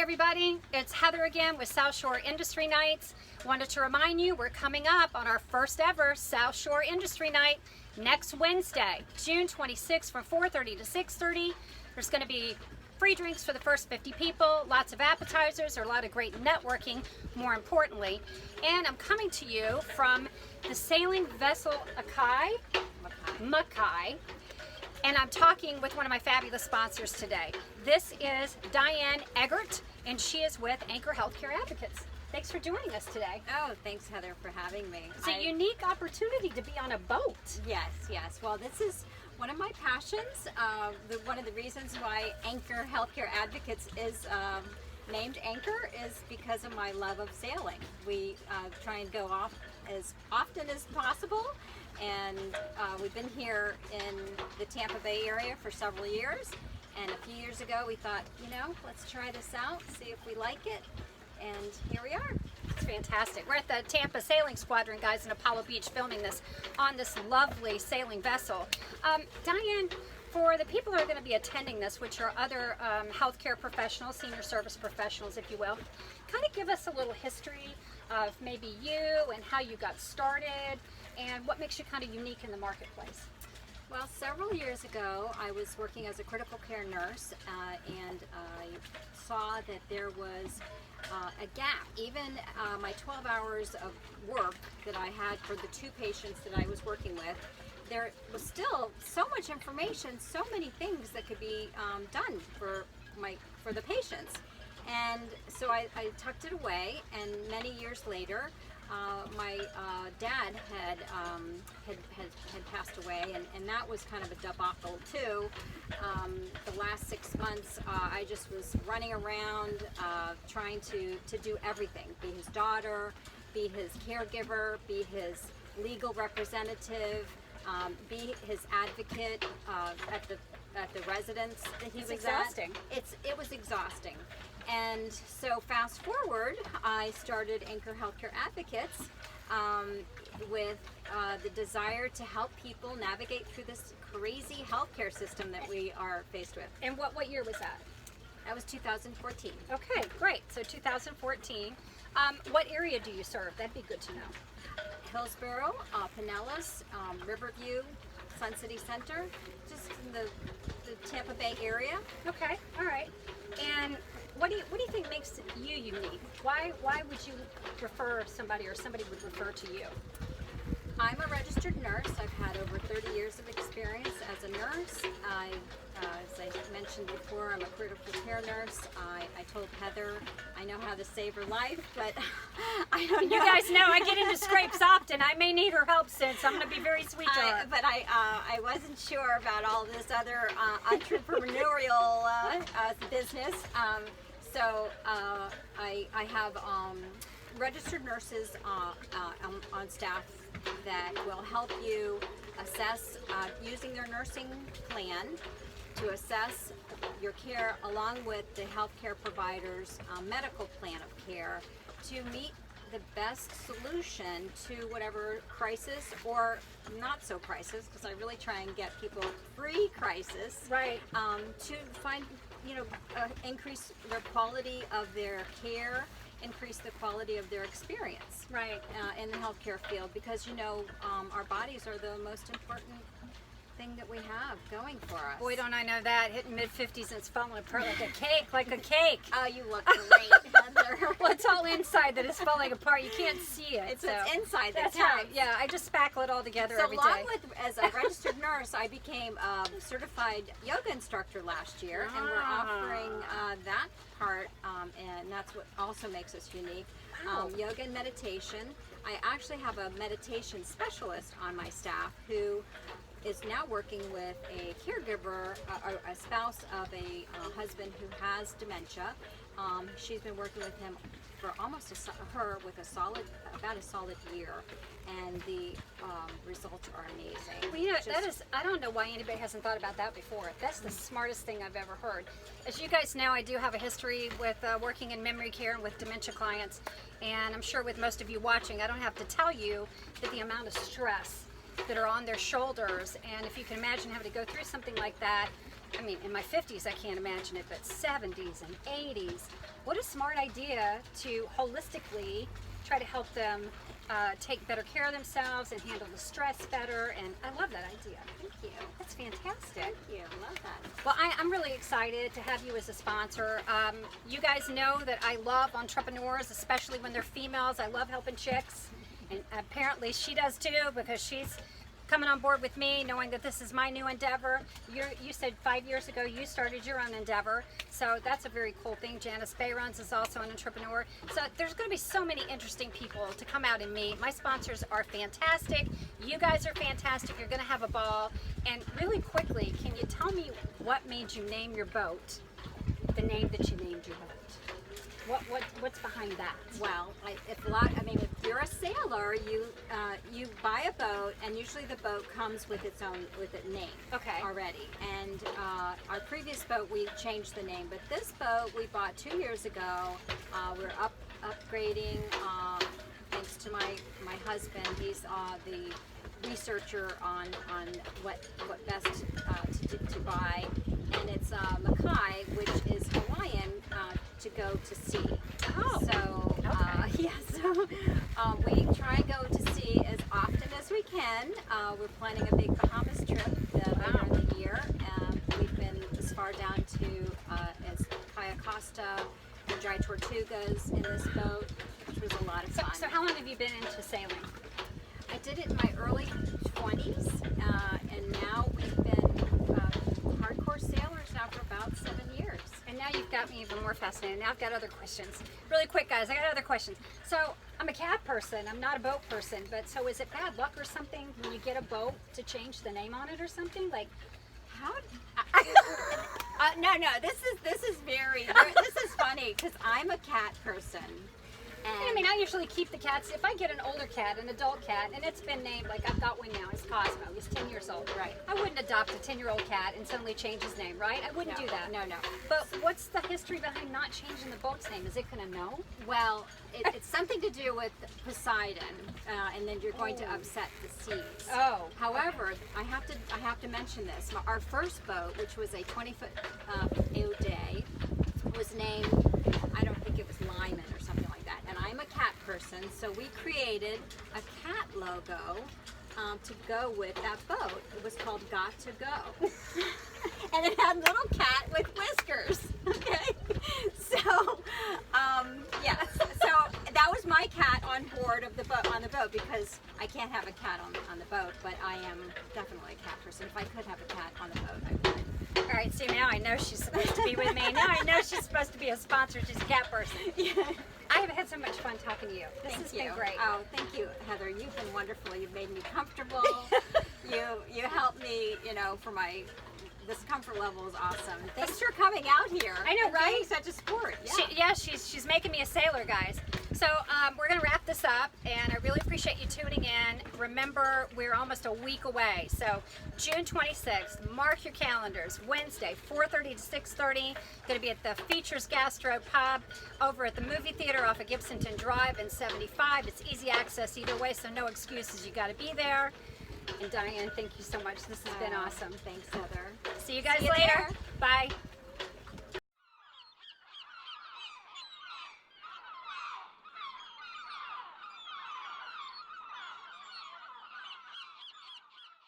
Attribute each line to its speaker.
Speaker 1: Hi everybody, it's Heather again with Southshore Industry Nights. Wanted to remind you we're coming up on our first ever Southshore Industry Night next Wednesday, June 26th from 4:30 to 6:30. There's going to be free drinks for the first 50 people, lots of appetizers, a lot of great networking, more importantly. And I'm coming to you from the sailing vessel Mackay. And I'm talking with one of my fabulous sponsors today. This is Diane Eggert, and she is with Anchor Healthcare Advocates. Thanks for joining us today.
Speaker 2: Oh, thanks, Heather, for having me.
Speaker 1: It's a unique opportunity to be on a boat.
Speaker 2: Yes. Well, this is one of my passions. One of the reasons why Anchor Healthcare Advocates is named Anchor is because of my love of sailing. We try and go off as often as possible. And we've been here in the Tampa Bay area for several years. And a few years ago, we thought, let's try this out, see if we like it. And here we are.
Speaker 1: It's fantastic. We're at the Tampa Sailing Squadron, guys, in Apollo Beach, filming this on this lovely sailing vessel. Diane, for the people who are going to be attending this, which are other healthcare professionals, senior service professionals, if you will, kind of give us a little history of maybe you and how you got started and what makes you kind of unique in the marketplace.
Speaker 2: Well, several years ago, I was working as a critical care nurse, and I saw that there was a gap. Even my 12 hours of work that I had for the two patients that I was working with, there was still so much information, so many things that could be done for the patients. And so I tucked it away, and many years later, my dad had passed away, and that was kind of a debacle too. The last 6 months, I just was running around trying to do everything: be his daughter, be his caregiver, be his legal representative, be his advocate at the residence that he was
Speaker 1: exhausting.
Speaker 2: It was exhausting. And so fast forward, I started Anchor Healthcare Advocates with the desire to help people navigate through this crazy healthcare system that we are faced with.
Speaker 1: And what year was that?
Speaker 2: That was 2014.
Speaker 1: Okay, great. So 2014. What area do you serve? That'd be good to know.
Speaker 2: Hillsborough, Pinellas, Riverview, Sun City Center, just in the Tampa Bay area.
Speaker 1: Okay, all right. And what do you think makes you unique? Why would you refer somebody, or somebody would refer to you?
Speaker 2: I'm a registered nurse. I've had over 30 years of experience as a nurse. As I mentioned before, I'm a critical care nurse. I told Heather I know how to save her life, but I don't know.
Speaker 1: You guys know I get into scrapes often. I may need her help soon, so I'm going to be very sweet to her.
Speaker 2: But I wasn't sure about all this other entrepreneurial business. So I have registered nurses on staff that will help you assess using their nursing plan to assess your care along with the healthcare provider's medical plan of care to meet the best solution to whatever crisis or not so crisis, because I really try and get people pre-crisis,
Speaker 1: right?
Speaker 2: To find, increase the quality of their care, increase the quality of their experience,
Speaker 1: right,
Speaker 2: in the healthcare field, because our bodies are the most important thing that we have going for us.
Speaker 1: Boy, don't I know that. Hitting mid-50s and it's falling apart like a cake.
Speaker 2: Oh, you look great, Heather.
Speaker 1: Well, it's all inside that is falling apart. You can't see it.
Speaker 2: It's inside
Speaker 1: that's right. Yeah, I just spackle it all together every day.
Speaker 2: So along with, as a registered nurse, I became a certified yoga instructor last year, and we're offering that part, and that's what also makes us unique.
Speaker 1: Wow.
Speaker 2: Yoga and meditation. I actually have a meditation specialist on my staff who is now working with a caregiver, a spouse of a husband who has dementia. She's been working with him for almost about a solid year, and the results are amazing.
Speaker 1: Well, I don't know why anybody hasn't thought about that before. That's the smartest thing I've ever heard. As you guys know, I do have a history with working in memory care and with dementia clients, and I'm sure with most of you watching, I don't have to tell you that the amount of stress that are on their shoulders, and if you can imagine having to go through something like that, I mean, in my 50s, I can't imagine it, but 70s and 80s. What a smart idea to holistically try to help them take better care of themselves and handle the stress better. And I love that idea.
Speaker 2: Thank you.
Speaker 1: That's fantastic.
Speaker 2: Thank you. Love that.
Speaker 1: Well, I'm really excited to have you as a sponsor. You guys know that I love entrepreneurs, especially when they're females. I love helping chicks. And apparently she does too, because she's coming on board with me, knowing that this is my new endeavor. You said 5 years ago you started your own endeavor, so that's a very cool thing. Janice Bayruns is also an entrepreneur. So there's going to be so many interesting people to come out and meet. My sponsors are fantastic. You guys are fantastic. You're going to have a ball. And really quickly, can you tell me what made you name your boat the name that you named your boat? What's behind that?
Speaker 2: Well, if you're a sailor, you buy a boat, and usually the boat comes with its name.
Speaker 1: Okay.
Speaker 2: Already. And our previous boat, we changed the name, but this boat we bought 2 years ago. We're upgrading thanks to my husband. He's the researcher on what best to buy, and it's Mackay, which is Hawaiian, to go to sea.
Speaker 1: Oh,
Speaker 2: so
Speaker 1: okay.
Speaker 2: So we try and go to sea as often as we can. We're planning a big Bahamas trip later in the year. We've been as far down to as Playa Costa, and Dry Tortugas in this boat, which was a lot of fun.
Speaker 1: So how long have you been into sailing?
Speaker 2: I did it in my early 20s, and now we've been hardcore sailors now for about 7 years.
Speaker 1: And now you've got me even more fascinated. Now I've got other questions. Really quick, guys, I got other questions. So I'm a cat person. I'm not a boat person. But so is it bad luck or something when you get a boat to change the name on it or something? Like,
Speaker 2: How? No. This is funny because I'm a cat person. And
Speaker 1: I mean, I usually keep the cats. If I get an older cat, an adult cat, and it's been named, like I've got one now, it's Cosmo, he's 10 years old.
Speaker 2: Right.
Speaker 1: I wouldn't adopt a 10-year-old cat and suddenly change his name, right? I wouldn't do that.
Speaker 2: No.
Speaker 1: But what's the history behind not changing the boat's name? Is it going to know?
Speaker 2: Well, it's something to do with Poseidon, and then you're going to upset the seas.
Speaker 1: Oh.
Speaker 2: However, I have to mention this. Our first boat, which was a 20-foot O'Day, was named, I don't think it was Lyman or something like that. And I'm a cat person, so we created a cat logo to go with that boat. It was called Got to Go. And it had a little cat with whiskers. Okay? So, yes. So that was my cat on board of the boat, on the boat, because I can't have a cat on the boat, but I am definitely a cat person. If I could have a cat on the boat, I would.
Speaker 1: All right, see, now I know she's supposed to be with me. Now I know she's supposed to be a sponsor. She's a cat person.
Speaker 2: Yeah.
Speaker 1: I have had so much fun talking to you. This has been great.
Speaker 2: Oh, thank you, Heather. You've been wonderful. You've made me comfortable. you helped me, for this comfort level is awesome. Thanks for coming out here.
Speaker 1: I know,
Speaker 2: and
Speaker 1: right?
Speaker 2: doing such a sport. Yeah.
Speaker 1: She's making me a sailor, guys. So we're going to wrap this up, and I really appreciate you tuning in. Remember, we're almost a week away. So June 26th, mark your calendars. Wednesday, 4:30 to 6:30. Going to be at the Features Gastro Pub over at the movie theater off of Gibsonton Drive in 75. It's easy access either way, so no excuses. You got to be there. And Diane, thank you so much. This has been awesome.
Speaker 2: Thanks, Heather.
Speaker 1: See you guys
Speaker 2: See you
Speaker 1: later.
Speaker 2: there.
Speaker 1: Bye.